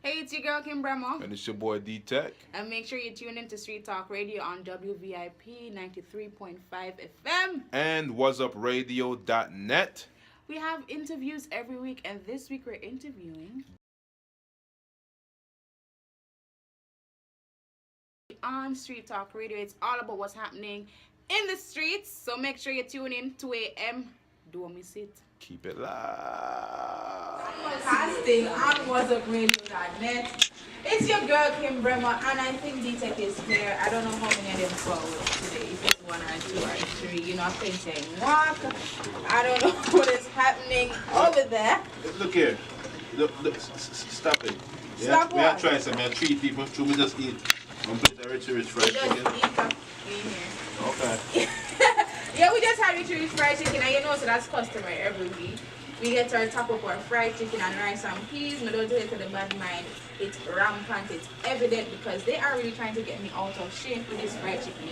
Hey, it's your girl Queen Bremmer. And it's your boy D-teck. And make sure you tune in to Street Talk Radio on WVIP 93.5 FM. And WhazzupRadio.net. We have interviews every week, and this week we're interviewing on Street Talk Radio. It's all about what's happening in the streets, so make sure you tune in 2 a.m. Don't miss it. Keep it live. Casting on WhazzupRadio.net. It's your girl Queen Bremmer, and I think D-teck is here. I don't know how many of them followed today. If it's 1 or 2 or 3, you know, painting walk. I don't know what is happening over there. Look here. Look, stop it. Stop We are what? trying some. We are 3 people. Should we just eat one plate of rich fried We just chicken? eat up in here. Okay. Yeah, we just had rich fried chicken, and you know, so that's customary every week. We get our top up our fried chicken and rice and peas. Me don't take to the bad mind. It's rampant. It's evident because they are really trying to get me out of shape with this fried chicken.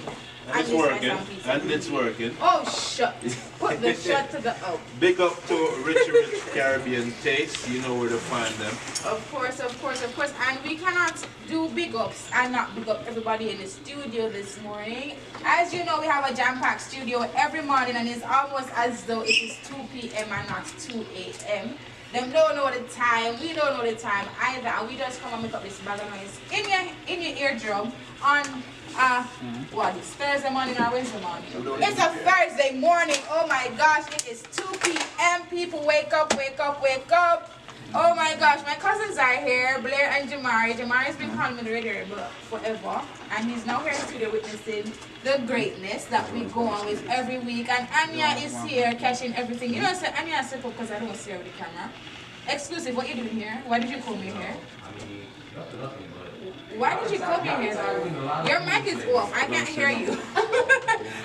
And it's this working. rice peas And it's working. Oh, shut. Put the shut to the up. Big up to Rich Caribbean Taste. You know where to find them. Of course. And we cannot do big ups and not big up everybody in the studio this morning. As you know, we have a jam-packed studio every morning, and it's almost as though it is 2 p.m. and not 2 a.m. Them don't know the time, we don't know the time either, and we just come and make up this bag of noise in your eardrum on what is Thursday morning or Wednesday morning? It's a Thursday morning. Oh my gosh, it is 2 p.m. People wake up. Oh my gosh, my cousins are here, Blair and Jamari. Jamari's been calling me the radio forever, and he's now here in the studio witnessing the greatness that we go on with every week. And Anya is here catching everything. You know, say Anya step up because I don't see her with the camera. Exclusive, what you doing here? Why did you come in here? Why did you come in here though? Your mic is off, I can't hear you.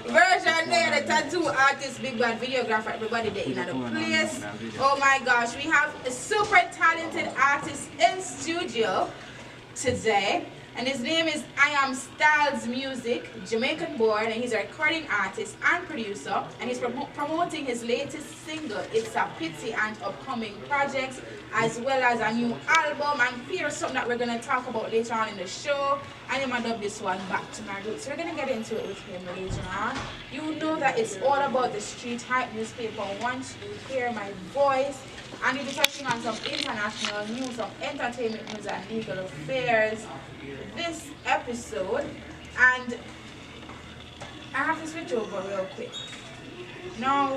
Version there, the tattoo artist, big bad videographer, everybody there in the place. Oh my gosh, we have a super talented artist in studio today. And his name is Iamtylezmusic, Jamaican born, and he's a recording artist and producer. And he's promoting his latest single, It's a Pity, and upcoming projects, as well as a new album. And here's something that we're going to talk about later on in the show. And I'm going to dub this one Back to My Roots. So we're going to get into it with him later on. You know that it's all about the street hype newspaper. Once you hear my voice, and we'll be touching on some international news, some entertainment news and legal affairs this episode. And I have to switch over real quick. Now,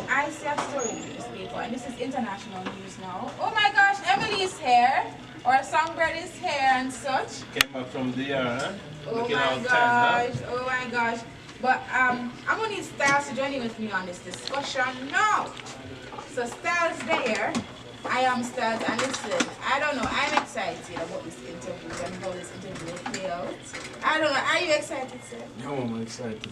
I see a story in the newspaper, and this is international news now. Oh my gosh, Emily is here, or Songbird is here and such. Came back from DR, huh? Oh Looking my all gosh, tender. oh my gosh. But I'm going to need Styles to join in with me on this discussion now. So Styles there, I am Styles, and listen, I don't know, I'm excited about this interview and how this interview will play out. I don't know, are you excited, sir? No, I'm excited.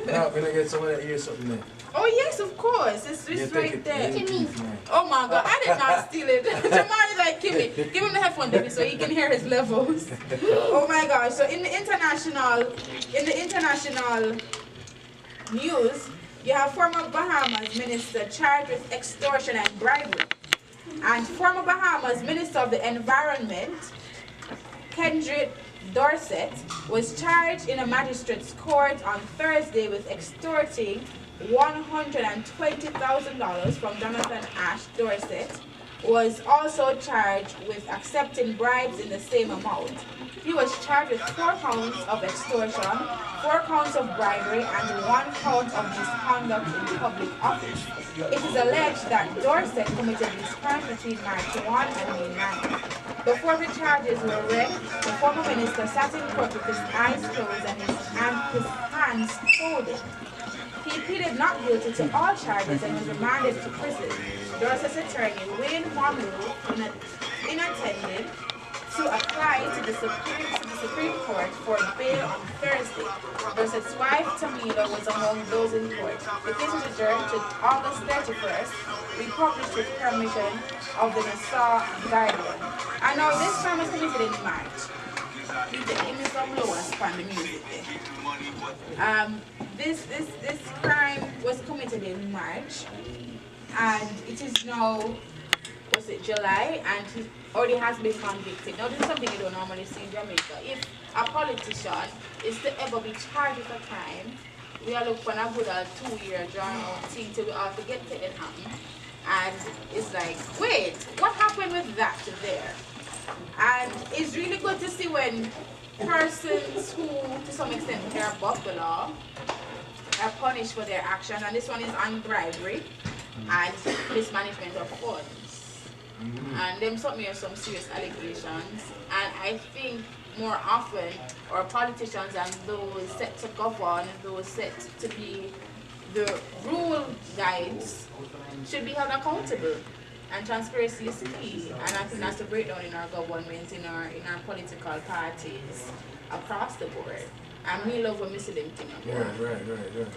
Now, when I get someone to hear something there. Oh yes, of course, it's Yeah, right there. Kimmy. Oh my God, I did not steal it. Jamari's like, Kimmy, give him the headphone, baby, so he can hear his levels. Oh my gosh, so in the international news, you have former Bahamas minister charged with extortion and bribery. And former Bahamas Minister of the Environment, Kendrick Dorset, was charged in a magistrate's court on Thursday with extorting $120,000 from Jonathan Ash. Dorset was also charged with accepting bribes in the same amount. He was charged with 4 counts of extortion, 4 counts of bribery, and 1 count of misconduct in public office. It is alleged that Dorset committed these crimes between March 1 and May 9. Before the charges were read, the former minister sat in court with his eyes closed and his hands folded. He pleaded not guilty to all charges and was remanded to prison. Dorset's attorney, Wayne Monroe, intended to apply to the Supreme Court for bail on Thursday. Dorset's wife, Tamila, was among those in court. The case was adjourned to August 31st, republished with permission of the Nassau Guardian. And now this crime was committed in March. Give me some Lowe and span the music there. This crime was committed in March, and it is now was it July, and he already has been convicted. Now this is something you don't normally see in Jamaica. If a politician is to ever be charged with a crime, we are looking for a good 2-year drawn out thing till we have to get to it happen. And it's like, wait, what happened with that there? And it's really good to see when persons who to some extent care above the law are punished for their actions, and this one is on bribery and mismanagement of funds. And them submit some serious allegations, and I think more often our politicians and those set to govern, those set to be the rule guides should be held accountable. And transparency is key, and I think that's the breakdown in our government, in our political parties across the board. And we love when we see them thing. Right.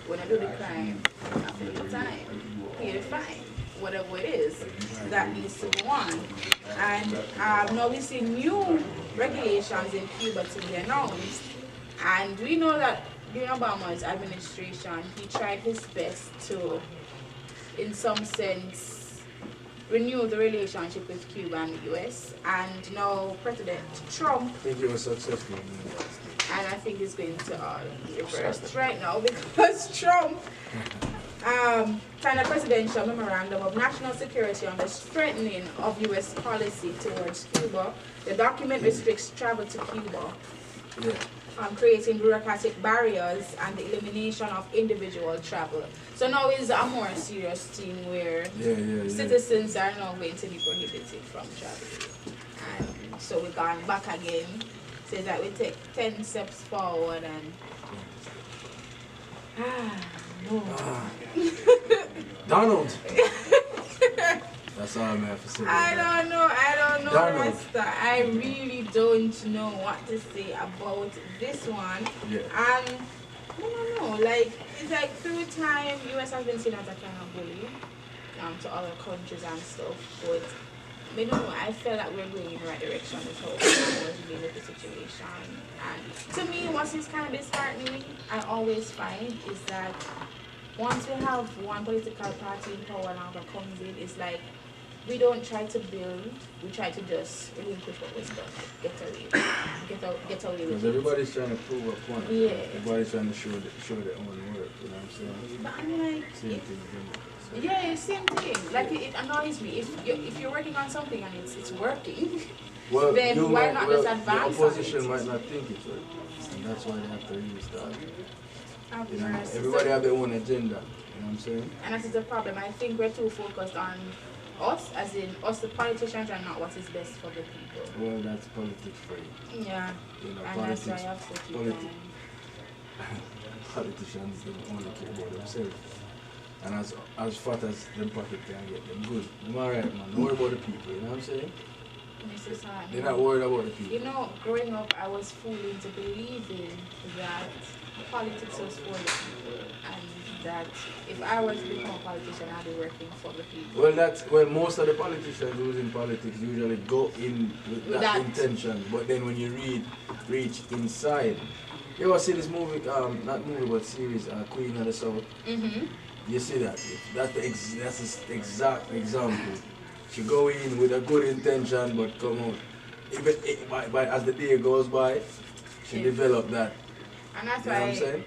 When I do the crime, I feel the time, pay the fine, whatever it is, that needs to go on. And now we see new regulations in Cuba to be announced, and we know that during Obama's administration, he tried his best to, in some sense, renew the relationship with Cuba and the US, and now President Trump, I think it was successful. and I think it's going to be reversed right now because Trump signed a presidential memorandum of national security on the strengthening of US policy towards Cuba. The document restricts travel to Cuba, creating bureaucratic barriers and the elimination of individual travel. So now is a more serious thing where citizens are now going to be prohibited from traveling. And so we've gone back again, says that we take 10 steps forward and Donald. That's all I'm have to say. I don't know, Donald. Rasta. I really don't know what to say about this one. Yeah. I don't know, like, it's like through time, US has been seen as a kind of bully to other countries and stuff, but I don't know, I feel that we're going in the right direction with how we're dealing with the situation. And to me, what is kind of disheartening, I always find, is that once we have one political party in power and another comes in, it's like we don't try to build, we try to just relinquish what was done, get away with Because it. everybody's trying to prove a point. Yeah. Everybody's trying to show their own work, you know what I'm saying? But I'm like, Same thing. yeah, same thing. Like it annoys me. If you're working on something and it's working, Well, then why not just the advance on opposition it? might not think it's right. And that's why they have to restart. Have You know, mercy. everybody So- have their own agenda. You know what I'm saying? And that is the problem. I think we're too focused on us, as in us the politicians, and not what is best for the people. Well, that's politics for you. Yeah. You know, And that's why I have to keep politi- on. Politicians don't only care about themselves. And as fat as them pocket can get them good. I'm alright, man. Don't worry about the people, you know what I'm saying? Mrs. Han, They're not worried about the people. you know, growing up, I was fooled into believing that politics was for the people, and that if I were to become a politician, I'd be working for the people. Well, most of the politicians who's in politics usually go in with that intention, but then when you reach inside, you ever see this movie? Not movie, but series, Queen of the South. You see that? That's the exact example. She go in with a good intention, but come out. Even as the day goes by, she developed that. And that's You know what why I'm saying?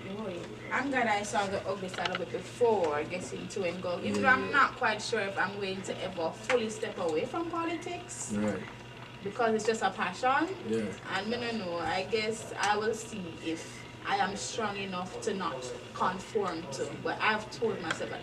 I'm glad I saw the ugly side of it before getting to and go. Even though I'm not quite sure if I'm going to ever fully step away from politics, Right. because it's just a passion. Yeah. And I don't know, I guess I will see if I am strong enough to not conform to. But I've told myself that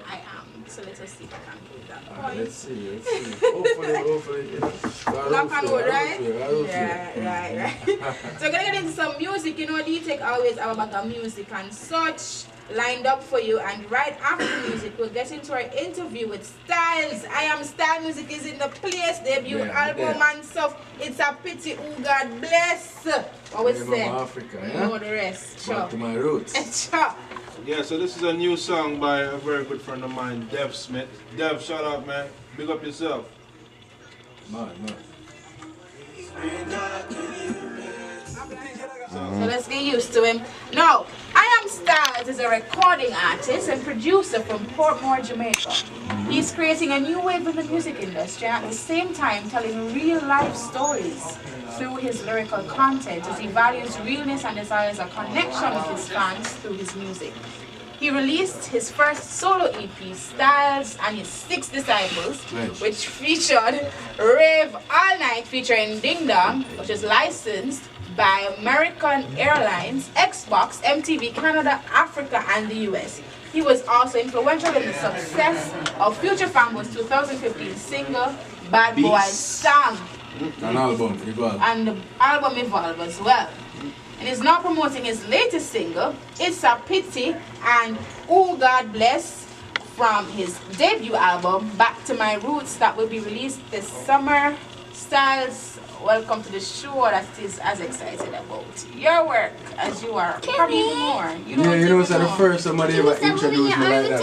I am. So let us see if I can prove that point. Let's see. Hopefully. You know, Knock on wood, right? I hope so. Right. So we're gonna get into some music. You know, D-teck always have a bag of music and such lined up for you. And right after the music, we'll get into our interview with Styles. Iamstylezmusic is in the place. Debut album and stuff. It's a pity. Who God bless. What we say? Africa, You yeah? know the rest. Back to my roots. Sure. Yeah, so this is a new song by a very good friend of mine, Dev Smith. Dev, shout out, man. Big up yourself. Man. So let's get used to him. Now, I am Styles. Styles is a recording artist and producer from Portmore, Jamaica. He's creating a new wave in the music industry and at the same time telling real-life stories through his lyrical content as he values realness and desires a connection with his fans through his music. He released his first solo EP, Styles and His Six Disciples, which featured Rave All Night featuring Ding Dong, which is licensed by American Airlines, Xbox, MTV Canada, Africa, and the US. He was also influential in the success of Future Fambo's 2015 single, Bad Boy Song. An album, Evolve. And the album Evolve as well. And he's now promoting his latest single, It's a Pity, and Oh God Bless, from his debut album, Back to My Roots, that will be released this summer. Styles, welcome to the show that is as excited about your work as you are probably even more. You know, you know, it's the first somebody ever introduced me like that.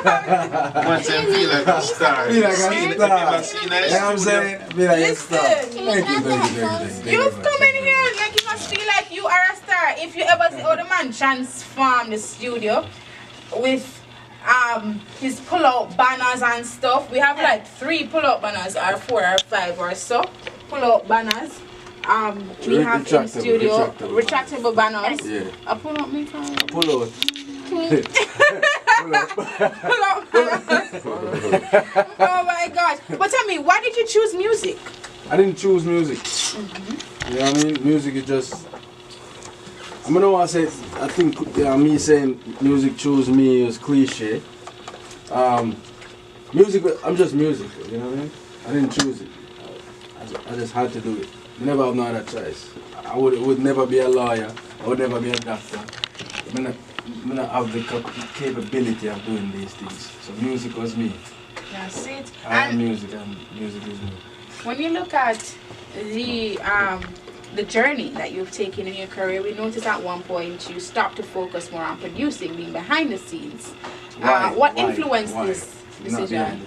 I feel like a star. Once I feel like a star. Feel like a star. You You know what I'm saying? Feel like a star. Thank you. You've come in here like you must feel like you are a star. If you ever see how the man transform the studio with his pull-out banners and stuff. We have like 3 pull-out banners or 4 or 5 or so pull-out banners. We have in studio retractable banners. Yeah. A pull-out me from Pull out. pull-out banners. Oh my gosh. But tell me, why did you choose music? I didn't choose music. You know what I mean? Music is just. I'm gonna want to say. I think me saying music chose me is cliche. Music. I'm just music. You know what I mean? I didn't choose it. I just had to do it. Never have no other choice. I would never be a lawyer. I would never be a doctor. I not have the capability of doing these things. So music was me. That's it. I am music, and music is me. When you look at the journey that you've taken in your career, we noticed at one point you stopped to focus more on producing, being behind the scenes. What influenced this decision?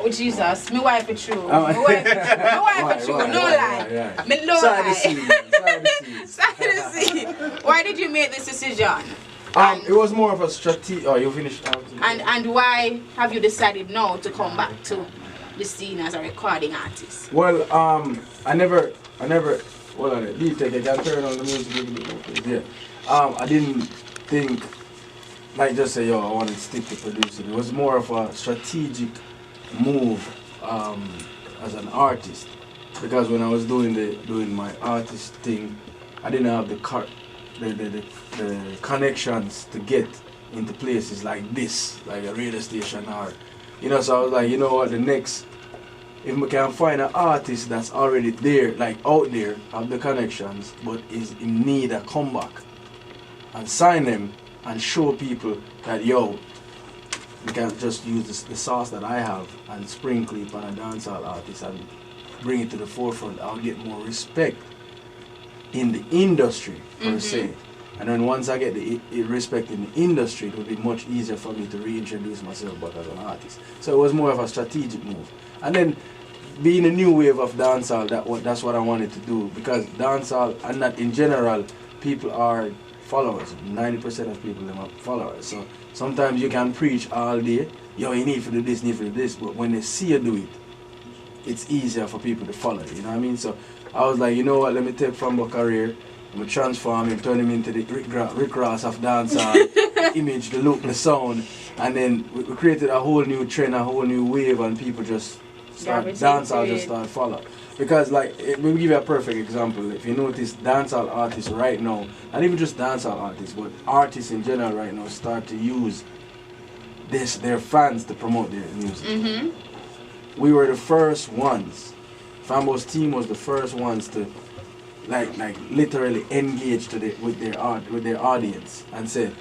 Oh Jesus, my wife is true. My wife is true, no lie. Me no lie. Side the scene. Why did you make this decision? It was more of a strategy. Oh, you finished. And why have you decided now to come back to the scene as a recording artist? Well, I never. Hold on, D-teck, I can turn on the music. Yeah. I didn't think, like, just say, yo, I want to stick to producing. It was more of a strategic move as an artist, because when I was doing my artist thing, I didn't have the connections to get into places like this, like a radio station, or, you know. So I was like, you know what, if we can find an artist that's already there, like out there, have the connections, but is in need of comeback, and sign them and show people that, yo, we can just use the sauce that I have and sprinkle it on a dancehall artist and bring it to the forefront, I'll get more respect in the industry, per se. And then once I get the respect in the industry, it will be much easier for me to reintroduce myself back as an artist. So it was more of a strategic move. And then being a new wave of dancehall, that's what I wanted to do, because dancehall, and not in general, people are followers. 90% of people are followers. So sometimes you can preach all day, yo, you need to do this, but when they see you do it, it's easier for people to follow, you know what I mean? So I was like, you know what, let me take from my career, I'm going to transform him, turn him into the Rick Ross of dancehall, the image, the look, the sound, and then we created a whole new trend, a whole new wave, and people just start, dancehall just start follow. Because, like, we'll give you a perfect example. If you notice, dancehall artists right now, not even just dancehall artists, but artists in general right now start to use their fans to promote their music. We were the first ones. Fambo's team was the first ones to like literally engage with their audience and say,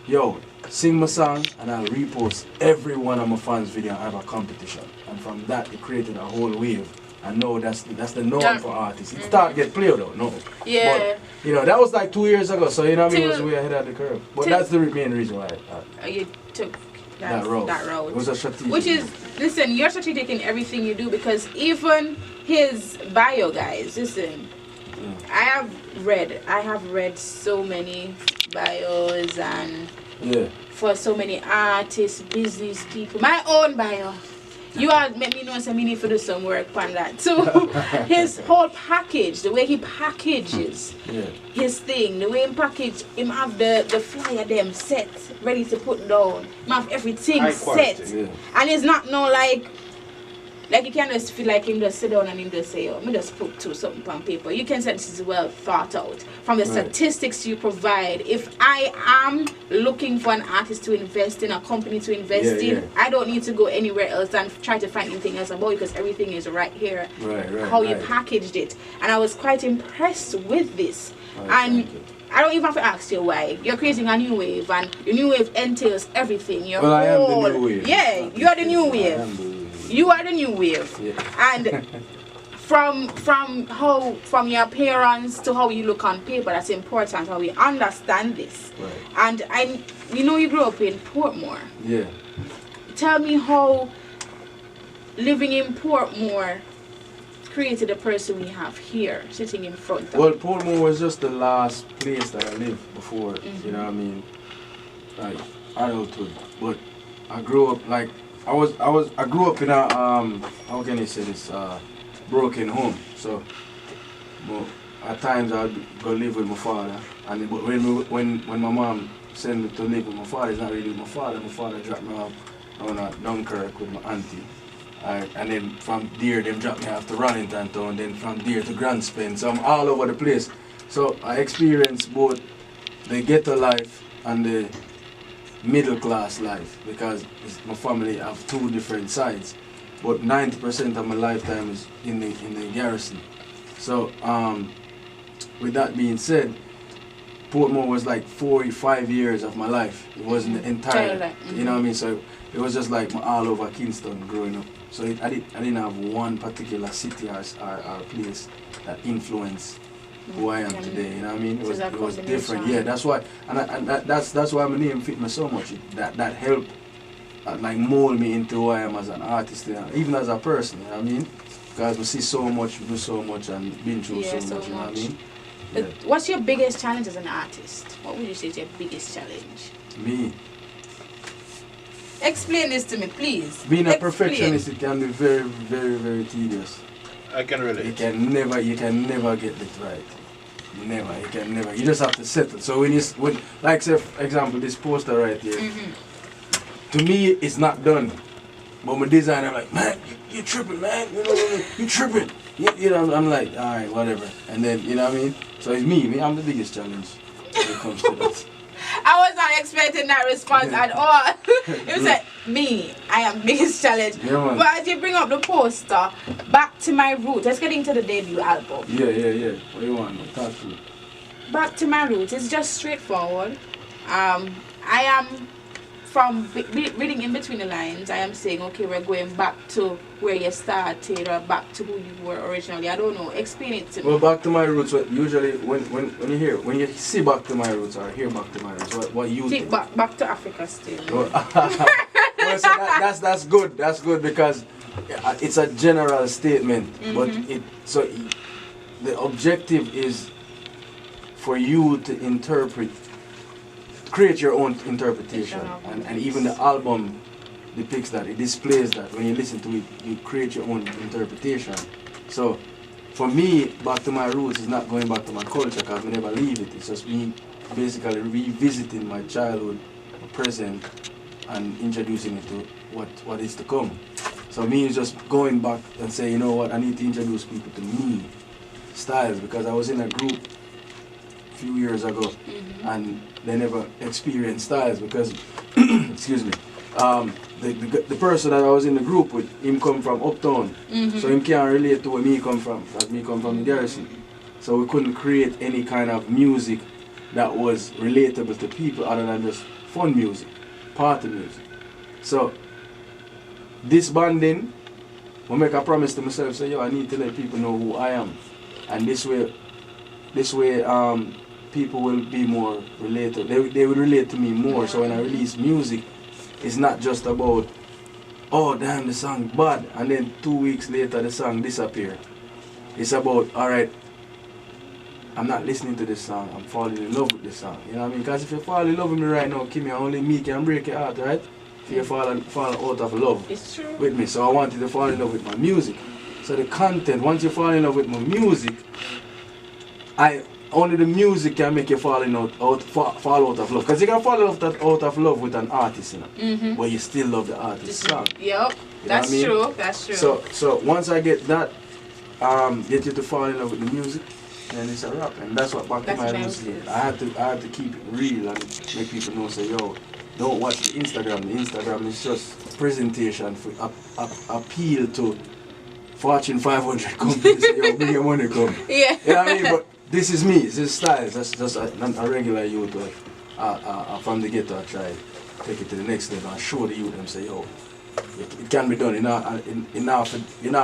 yo, sing my song and I'll repost every one of my fans' video and have a competition. And from that it created a whole wave. And no, that's the norm for artists. It started to get played though, no. Yeah. But, you know, that was like 2 years ago, so you know what I mean, it was way ahead of the curve. But that's the main reason why you took that road. It was a strategic. Which is, listen, you're strategic in everything you do, because even his bio, guys, listen, I have read so many bios and Yeah. for so many artists, business people. My own bio. You all make me know some need to do some work on that too. His whole package, the way he packages his thing, the way he package, him have the flyer them set, ready to put down. Him have everything High set. quality. And it's not no like you can't just feel like him just sit down and him just say, oh, me just put something on paper. You can say this is well thought out. From the statistics you provide, if I am looking for an artist to invest in, a company to invest in, I don't need to go anywhere else and try to find anything else about it because everything is right here. How you packaged it. And I was quite impressed with this. And I don't even have to ask you why. You're creating a new wave, and the new wave entails everything. Well, I am the new wave. Yeah, you are the new wave. You are the new wave. And from your appearance to how you look on paper, that's important, how we understand this. And we know you grew up in Portmore. Tell me how living in Portmore created the person we have here sitting in front of Well, Portmore was just the last place that I lived before, you know what I mean, like adulthood. But I grew up like I grew up in a how can I say this, broken home. So at times I'd go live with my father, and but when my mom sent me to live with my father, it's not really with my father. My father dropped me off down at Dunkirk with my auntie. And then from there, they dropped me off to Rollington Town, then from there to Grand Spence. So I'm all over the place. So I experienced both the ghetto life and the middle class life because my family have two different sides. But 90% of my lifetime is in the garrison. So with that being said, Portmore was like 45 years of my life. It wasn't the entire, you know what I mean? So it was just like all over Kingston growing up. So I didn't have one particular city or place that influenced who I am today. You know what I mean? It was different. Yeah, that's why, and that's why my name fit me so much. That helped like mold me into who I am as an artist, even as a person. You know what I mean? Because we see so much, do so much, and been through so much. You know what I mean? Yeah. What's your biggest challenge as an artist? What would you say is your biggest challenge? Me. Explain this to me, please. Being a perfectionist, it can be very, very, very tedious. I can relate. You can never get it right. You can never. You just have to settle. So when like say for example this poster right here, to me it's not done. But my designer, I'm like, man, you tripping, man. You tripping. You know, I'm like, all right, whatever. And then you know what I mean. So it's me. I'm the biggest challenge when it comes to that. I was not expecting that response at all. You said, me, I am biggest challenge. Yeah, but as you bring up the poster, Back to My Roots, let's get into the debut album. Yeah. What do you want? Talk to me. Back to My Roots, it's just straightforward. I am, from reading in between the lines, I am saying, okay, we're going back to where you started or back to who you were originally. I don't know. Explain it to me. Well, Back to My Roots, usually when you see Back to My Roots or hear Back to My Roots, what you think? Back to Africa still. Well, so that's good. That's good because it's a general statement, but the objective is for you to create your own interpretation, and even the album depicts that. It displays that. When you listen to it, you create your own interpretation. So for me, Back to My Roots is not going back to my culture because I never leave it. It's just me basically revisiting my childhood, my present, and introducing it to what is to come. So me is just going back and say, you know what, I need to introduce people to me, Styles, because I was in a group a few years ago and they never experienced Styles because, excuse me, the person that I was in the group with, him come from uptown, so him can't relate to where me come from, as me come from the garrison. So we couldn't create any kind of music that was relatable to people other than just fun music, party music. So this banding, I make a promise to myself, say, yo, I need to let people know who I am, and this way people will be more relatable. They will relate to me more. So when I release music, it's not just about, oh damn, the song bad, and then 2 weeks later the song disappear. It's about, all right, I'm not listening to this song, I'm falling in love with this song. You know what I mean? Because if you fall in love with me right now, Kimmy, only me can break your heart, right? If you fall out of love with me. So I wanted to fall in love with my music. So the content, once you fall in love with my music, only the music can make you fall out of love. Because you can fall out of love with an artist, you know, where you still love the artist's song. Yep, that's true. That's true. So once I get that, get you to fall in love with the music, and it's a wrap. And that's what Back to My Roots did. I had to keep it real and make people know, say, yo, don't watch the Instagram. The Instagram is just presentation for appeal to Fortune 500 companies. Yo, bring your money, come. Yeah. You know what I mean? But this is me. This is Styles. That's just a regular youth. From the ghetto, I try take it to the next level and show the youth and say, yo, it can be done. You know,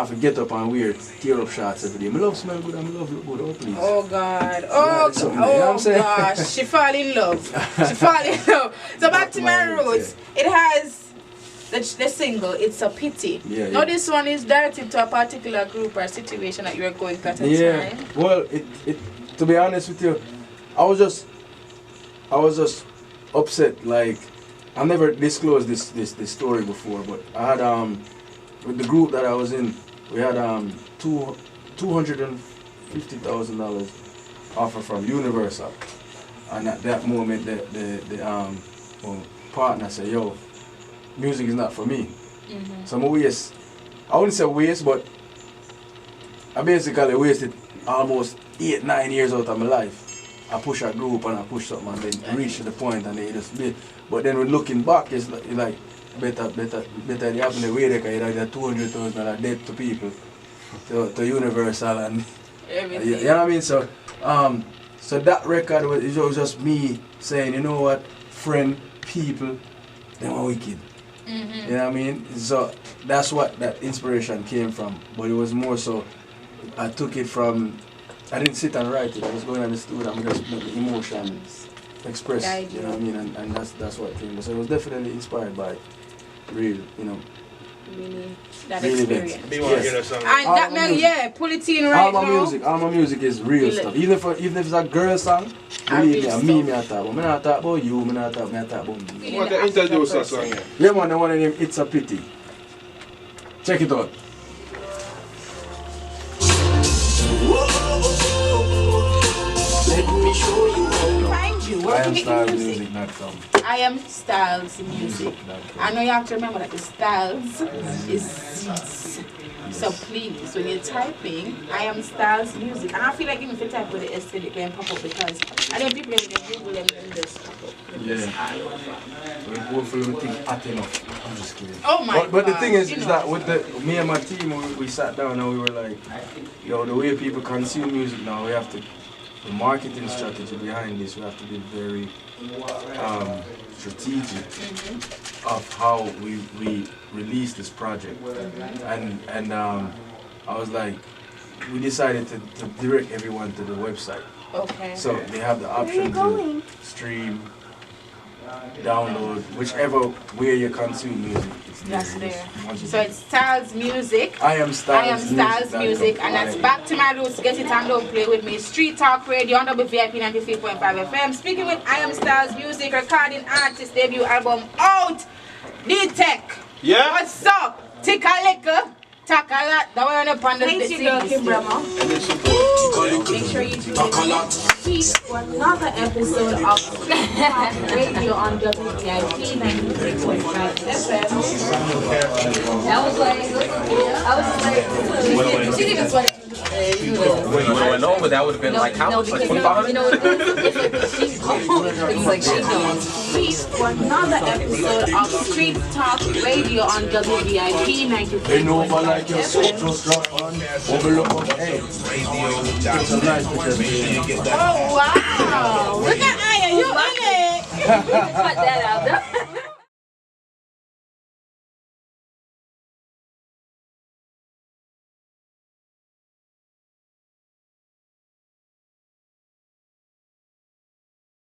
to get up and wear tear-up shots every day. I love smell good and I love look good. Oh, please. Oh, God. Oh, gosh. She fall in love. She fall in love. So back to My Roots. It has the single, It's a Pity. Yeah, now this one is directed to a particular group or situation that you were going through at the time. Well, to be honest with you, I was just upset. Like, I never disclosed this story before, but I had with the group that I was in, we had $250,000 offer from Universal, and at that moment the partner said, yo, music is not for me. So I wouldn't say waste, but I basically wasted almost 8-9 years out of my life. I push a group and I push something and then reach to the point and they just did. But then when looking back, it's like better it happened the way they can either $200,000 debt to people, to Universal and everything. You know what I mean? So so that record was just me saying, you know what, friend, people, they are wicked. You know what I mean? So that's what that inspiration came from. But it was more so, I took it from, I didn't sit and write it. I was going on the studio and just let the emotions express. You know what I mean? And that's what came. So it was definitely inspired by real, you know. Really, that experience. Yes. And that man, pull it in right now. All my music is real stuff. Even if it's a girl song, believe me, I talk about. I'm not talk about you, I'm not talk about me. You want to introduce that song? Yeah, man, the one named It's a Pity. Check it out. Let me show you. Find you. Where can you get your music? IamtylezMusic. I know you have to remember that the styles is seeds. So please, when you're typing, Iamtylezmusic, and I feel like even if you type with the S, it can pop up because I know people when they Google them and just pop up. Yeah. Hopefully we think hot enough. I'm just kidding. Oh my God. But the thing is that with me and my team, we sat down and we were like, yo, the way people consume music now, we have to, the marketing strategy behind this, we have to be very strategic of how we release this project. And I was like, we decided to direct everyone to the website. Okay. So they have the option to stream, download, whichever way you consume music. That's there. So it's Styles Music. Iamtylezmusic. And that's Back to My Roots. Get it and don't play with me. Street Talk Radio on WVIP 93.5 FM. Speaking with Iamstylezmusic, recording artist, debut album out. D-teck. Yeah. What's up? Tick a liquor. Talk a lot. That way on up on the Queen Bremmer. Make sure you tune in for another episode of Radio on WVIP 93.5 FM. She didn't even sweat it. When you went over, that would have been like how much? Like 2,500? It's like she knows. For another episode of Street Talk Radio on WVIP 93.5 Oh wow! Look at Aya, you on it! Cut that out.